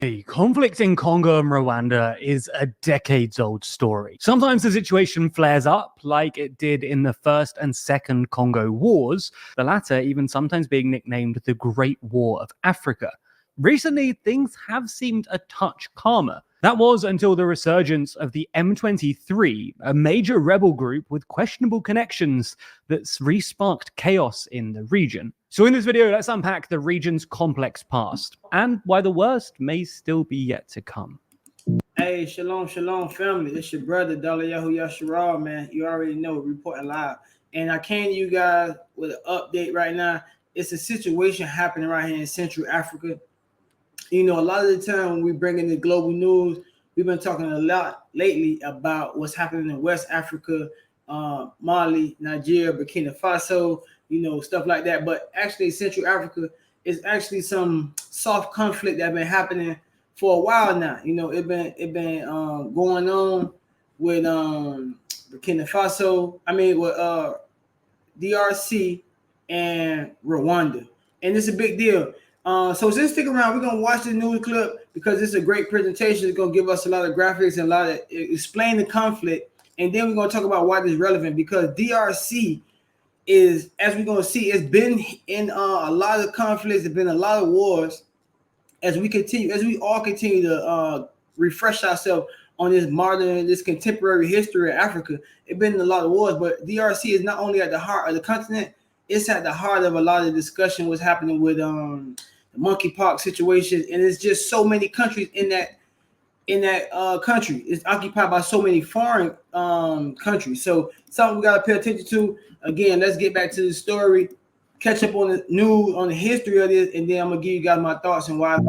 The conflict in Congo and Rwanda is a decades-old story. Sometimes the situation flares up, like it did in the First and Second Congo Wars, the latter even sometimes being nicknamed the Great War of Africa. Recently, things have seemed a touch calmer. That was until the resurgence of the M23, a major rebel group with questionable connections that's re-sparked chaos in the region. So in this video, let's unpack the region's complex past and why the worst may still be yet to come. Hey, shalom, family. It's your brother, Yahuah, man. You already know, reporting live. And I came to you guys with an update right now. It's a situation happening right here in Central Africa. You know, a lot of the time when we bring in the global news, we've been talking a lot lately about what's happening in West Africa, Mali, Nigeria, Burkina Faso, you know, stuff like that. But actually, Central Africa is actually some soft conflict that's been happening for a while now. You know, it been going on with Burkina Faso. With DRC and Rwanda, and it's a big deal. So just stick around. We're gonna watch the news clip because it's a great presentation. It's gonna give us a lot of graphics and a lot of explain the conflict, and then we're gonna talk about why this is relevant. Because DRC is, as we're gonna see, it's been in a lot of conflicts. There's been a lot of wars. As we all continue to refresh ourselves on this contemporary history of Africa, it's been a lot of wars. But DRC is not only at the heart of the continent; it's at the heart of a lot of discussion. What's happening with the monkeypox situation, and it's just so many countries in that country. It's occupied by so many foreign countries. So something we gotta pay attention to. Again, let's get back to the story, catch up on the news, on the history of this, and then I'm gonna give you guys my thoughts and why.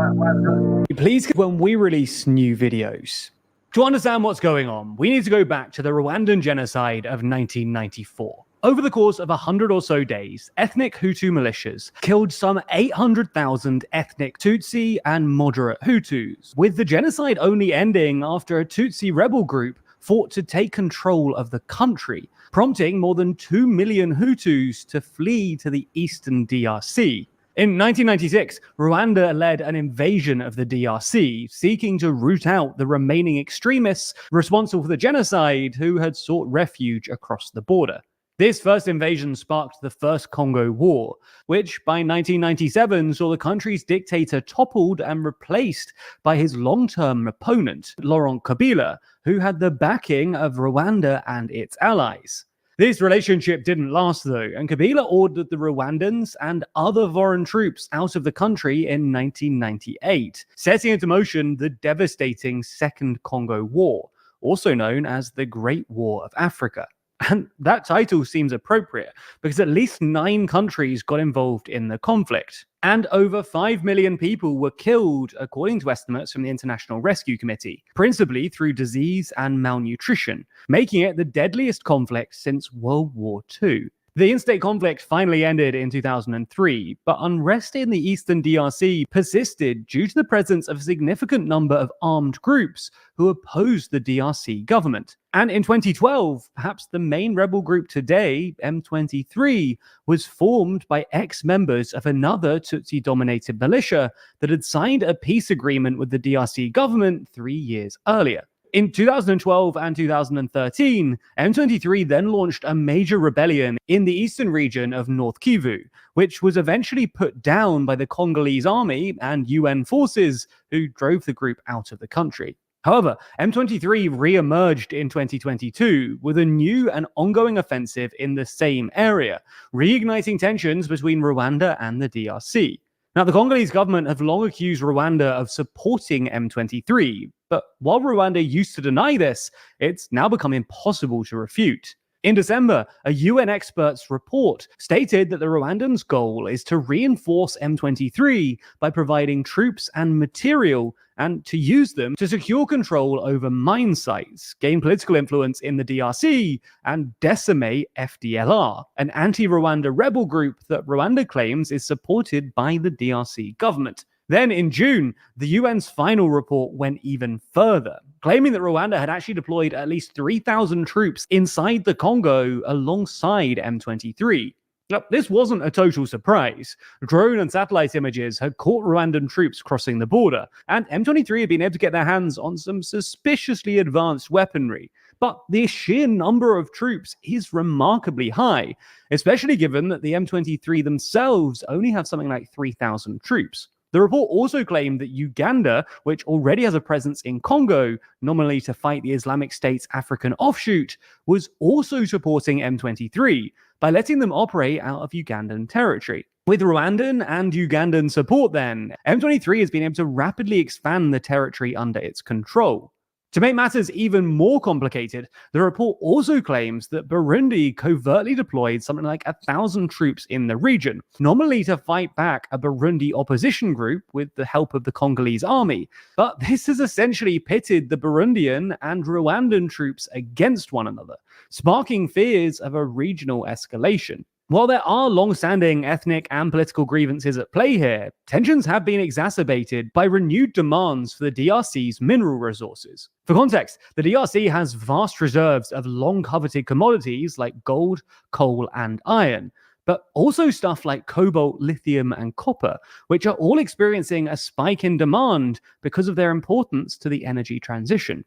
Please, when we release new videos, to understand what's going on, we need to go back to the Rwandan genocide of 1994. Over the course of 100 or so days, ethnic Hutu militias killed some 800,000 ethnic Tutsi and moderate Hutus, with the genocide only ending after a Tutsi rebel group fought to take control of the country, prompting more than 2 million Hutus to flee to the eastern DRC. In 1996, Rwanda led an invasion of the DRC, seeking to root out the remaining extremists responsible for the genocide who had sought refuge across the border. This first invasion sparked the First Congo War, which by 1997 saw the country's dictator toppled and replaced by his long-term opponent, Laurent Kabila, who had the backing of Rwanda and its allies. This relationship didn't last though, and Kabila ordered the Rwandans and other foreign troops out of the country in 1998, setting into motion the devastating Second Congo War, also known as the Great War of Africa. And that title seems appropriate because at least 9 countries got involved in the conflict, and over 5 million people were killed, according to estimates from the International Rescue Committee, principally through disease and malnutrition, making it the deadliest conflict since World War II. The interstate conflict finally ended in 2003, but unrest in the eastern DRC persisted due to the presence of a significant number of armed groups who opposed the DRC government. And in 2012, perhaps the main rebel group today, M23, was formed by ex-members of another Tutsi-dominated militia that had signed a peace agreement with the DRC government 3 years earlier. In 2012 and 2013, M23 then launched a major rebellion in the eastern region of North Kivu, which was eventually put down by the Congolese army and UN forces who drove the group out of the country. However, M23 re-emerged in 2022 with a new and ongoing offensive in the same area, reigniting tensions between Rwanda and the DRC. Now, the Congolese government have long accused Rwanda of supporting M23, but while Rwanda used to deny this, it's now become impossible to refute. In December, a UN expert's report stated that the Rwandans' goal is to reinforce M23 by providing troops and material and to use them to secure control over mine sites, gain political influence in the DRC, and decimate FDLR, an anti-Rwanda rebel group that Rwanda claims is supported by the DRC government. Then in June, the UN's final report went even further, claiming that Rwanda had actually deployed at least 3,000 troops inside the Congo alongside M23. Now, this wasn't a total surprise. Drone and satellite images had caught Rwandan troops crossing the border, and M23 had been able to get their hands on some suspiciously advanced weaponry. But the sheer number of troops is remarkably high, especially given that the M23 themselves only have something like 3,000 troops. The report also claimed that Uganda, which already has a presence in Congo, nominally to fight the Islamic State's African offshoot, was also supporting M23 by letting them operate out of Ugandan territory. With Rwandan and Ugandan support then, M23 has been able to rapidly expand the territory under its control. To make matters even more complicated, the report also claims that Burundi covertly deployed something like 1,000 troops in the region, nominally to fight back a Burundi opposition group with the help of the Congolese army. But this has essentially pitted the Burundian and Rwandan troops against one another, sparking fears of a regional escalation. While there are long-standing ethnic and political grievances at play here, tensions have been exacerbated by renewed demands for the DRC's mineral resources. For context, the DRC has vast reserves of long-coveted commodities like gold, coal, and iron, but also stuff like cobalt, lithium, and copper, which are all experiencing a spike in demand because of their importance to the energy transition.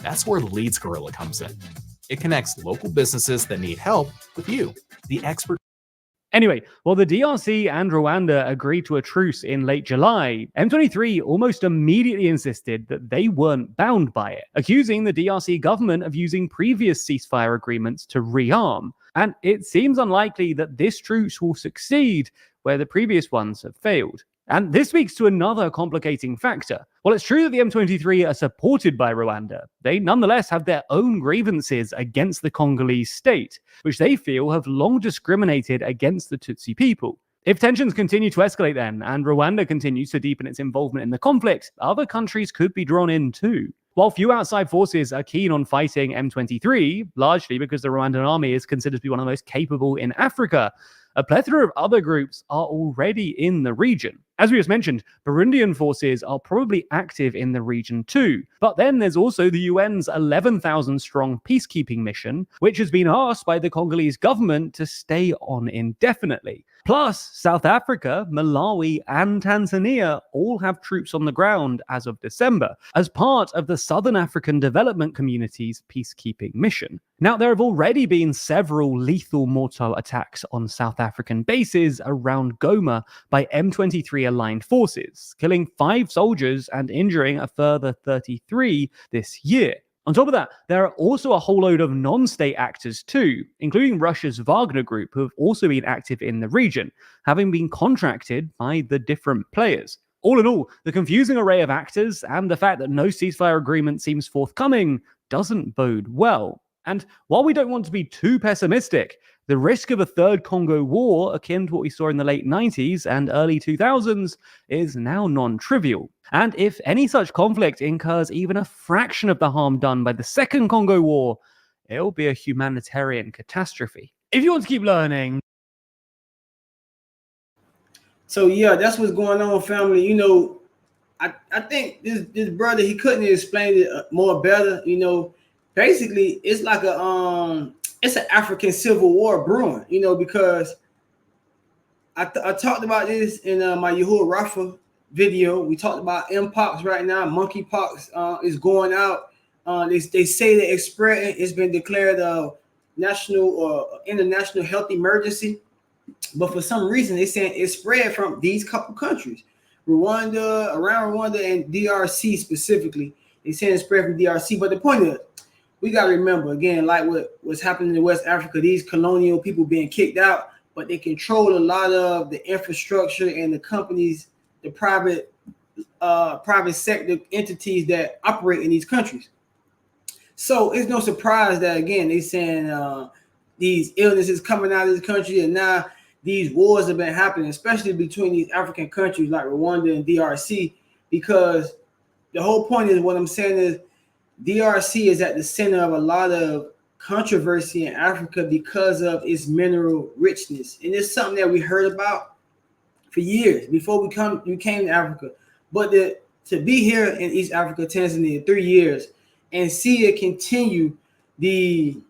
That's where Leeds Gorilla comes in. It connects local businesses that need help with you, the expert. Anyway, while the DRC and Rwanda agreed to a truce in late July, M23 almost immediately insisted that they weren't bound by it, accusing the DRC government of using previous ceasefire agreements to rearm. And it seems unlikely that this truce will succeed where the previous ones have failed. And this speaks to another complicating factor. While it's true that the M23 are supported by Rwanda, they nonetheless have their own grievances against the Congolese state, which they feel have long discriminated against the Tutsi people. If tensions continue to escalate then, and Rwanda continues to deepen its involvement in the conflict, other countries could be drawn in too. While few outside forces are keen on fighting M23, largely because the Rwandan army is considered to be one of the most capable in Africa, a plethora of other groups are already in the region. As we just mentioned, Burundian forces are probably active in the region too. But then there's also the UN's 11,000 strong peacekeeping mission, which has been asked by the Congolese government to stay on indefinitely. Plus, South Africa, Malawi, and Tanzania all have troops on the ground as of December, as part of the Southern African Development Community's peacekeeping mission. Now, there have already been several lethal mortar attacks on South African bases around Goma by M23 aligned forces, killing 5 soldiers and injuring a further 33 this year. On top of that, there are also a whole load of non-state actors too, including Russia's Wagner Group, who have also been active in the region, having been contracted by the different players. All in all, the confusing array of actors and the fact that no ceasefire agreement seems forthcoming doesn't bode well. And while we don't want to be too pessimistic, the risk of a third Congo war, akin to what we saw in the late 90s and early 2000s, is now non-trivial. And if any such conflict incurs even a fraction of the harm done by the second Congo war, it'll be a humanitarian catastrophe. If you want to keep learning... So yeah, that's what's going on, family. You know, I think this brother, he couldn't explain it more better. You know, basically, it's like it's an African civil war brewing, you know, because I talked about this in my Yahuah video. We talked about mpox right now. Monkeypox is going out. They say that it's spreading. It's been declared a national or international health emergency. But for some reason, they're saying it's spread from these couple countries, Rwanda, around Rwanda, and DRC specifically. They're saying it's spread from DRC. But the point is, we got to remember, again, like what's happening in West Africa, these colonial people being kicked out, but they control a lot of the infrastructure and the companies, the private sector entities that operate in these countries. So it's no surprise that, again, they're saying these illnesses coming out of this country, and now these wars have been happening, especially between these African countries like Rwanda and DRC, because the whole point is, what I'm saying is, DRC is at the center of a lot of controversy in Africa because of its mineral richness. And it's something that we heard about for years before we came to Africa. But to be here in East Africa, Tanzania, 3 years, and see it continue the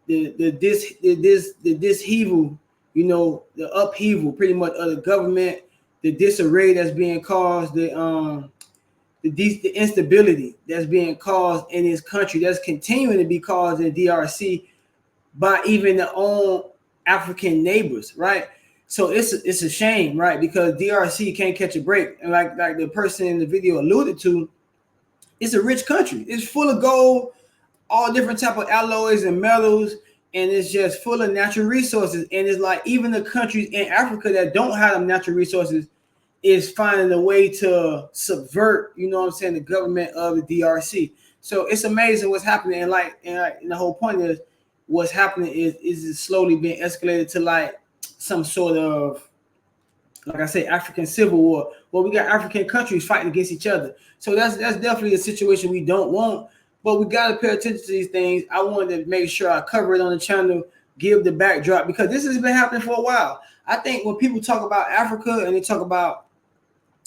disheaval you know, the upheaval pretty much of the government, the disarray that's being caused, the instability that's being caused in this country, that's continuing to be caused in DRC by even their own African neighbors, right? So it's a shame, right? Because DRC can't catch a break. And like the person in the video alluded to, it's a rich country. It's full of gold, all different type of alloys and metals, and it's just full of natural resources. And it's like even the countries in Africa that don't have them natural resources is finding a way to subvert, you know what I'm saying, the government of the DRC. So it's amazing what's happening. And the whole point is what's happening is it's slowly being escalated to like some sort of, like I say, African civil war. Well, we got African countries fighting against each other. So that's definitely a situation we don't want. But we got to pay attention to these things. I wanted to make sure I cover it on the channel, give the backdrop, because this has been happening for a while. I think when people talk about Africa and they talk about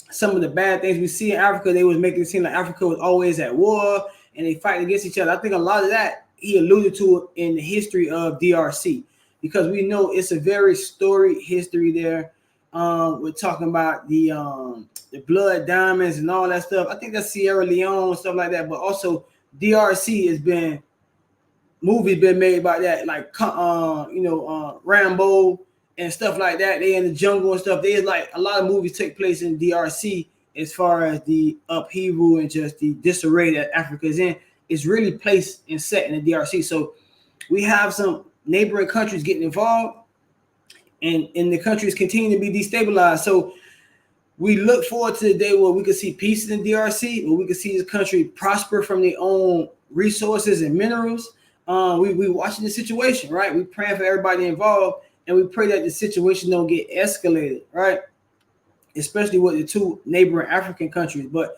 some of the bad things we see in Africa, they was making it seem like Africa was always at war and they fight against each other. I think a lot of that he alluded to in the history of DRC, because we know it's a very storied history there. We're talking about the blood diamonds and all that stuff. I think that's Sierra Leone and stuff like that, but also DRC has been movies been made about that, like Rambo and stuff like that. They in the jungle and stuff. There's like a lot of movies take place in DRC as far as the upheaval and just the disarray that Africa is in. It's really placed and set in the DRC. So we have some neighboring countries getting involved, and the countries continue to be destabilized. So we look forward to the day where we can see peace in the DRC, where we can see this country prosper from their own resources and minerals. We watching the situation, right? We praying for everybody involved, and we pray that the situation don't get escalated, right? Especially with the two neighboring African countries. But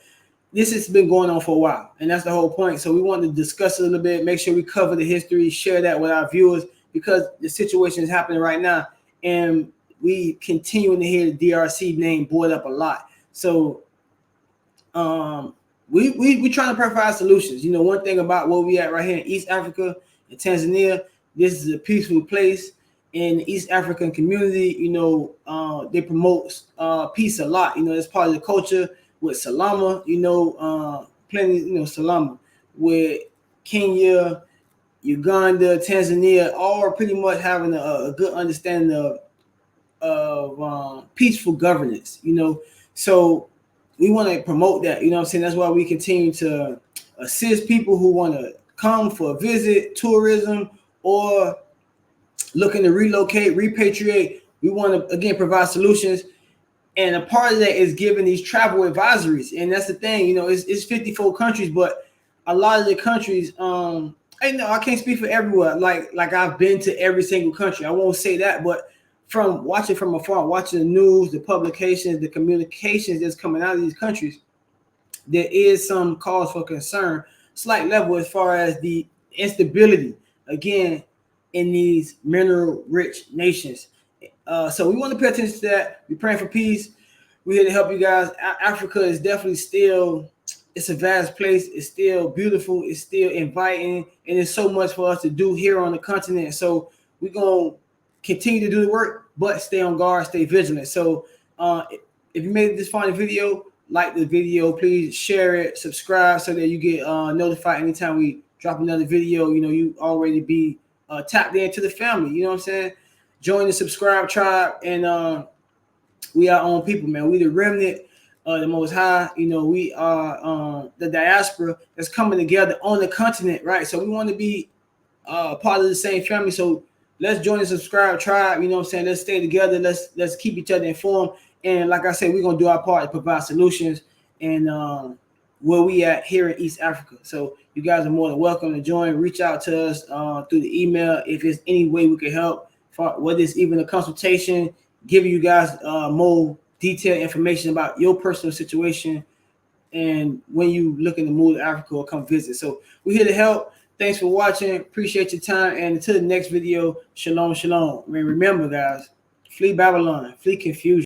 this has been going on for a while, and that's the whole point. So we want to discuss it a little bit, make sure we cover the history, share that with our viewers, because the situation is happening right now, and we continuing to hear the DRC name brought up a lot. So we trying to provide solutions. You know, one thing about where we at right here in East Africa and Tanzania, this is a peaceful place. In the East African community, you know, they promote peace a lot. You know, it's part of the culture with Salama, you know, plenty, you know, Salama with Kenya, Uganda, Tanzania, all are pretty much having a good understanding of peaceful governance, you know. So we want to promote that, you know what I'm saying? That's why we continue to assist people who want to come for a visit, tourism, or looking to relocate, repatriate. We want to, again, provide solutions. And a part of that is giving these travel advisories. And that's the thing, you know, it's 54 countries, but a lot of the countries, I can't speak for everyone. Like I've been to every single country. I won't say that, but from watching from afar, watching the news, the publications, the communications that's coming out of these countries, there is some cause for concern, slight level, as far as the instability, again, in these mineral-rich nations. So we want to pay attention to that. We're praying for peace. We're here to help you guys. Africa is definitely still, it's a vast place. It's still beautiful. It's still inviting. And there's so much for us to do here on the continent. So we're going to continue to do the work, but stay on guard, stay vigilant. So if you made this far in the video, like the video, please share it, subscribe so that you get notified anytime we drop another video. You know, you already be tapped into the family. You know what I'm saying? Join the subscribe tribe, and we are on people, man. We the remnant, the Most High. You know, we are the diaspora that's coming together on the continent, right? So we want to be part of the same family. So let's join the subscribe tribe. You know what I'm saying? Let's stay together. Let's keep each other informed. And like I said, we're gonna do our part to provide solutions and where we at here in East Africa. So you guys are more than welcome to join. Reach out to us through the email if there's any way we can help. Whether it's even a consultation, giving you guys more detailed information about your personal situation and when you looking to move to Africa or come visit. So we're here to help. Thanks for watching. Appreciate your time. And until the next video, shalom, shalom. I mean, remember, guys, flee Babylon, flee confusion.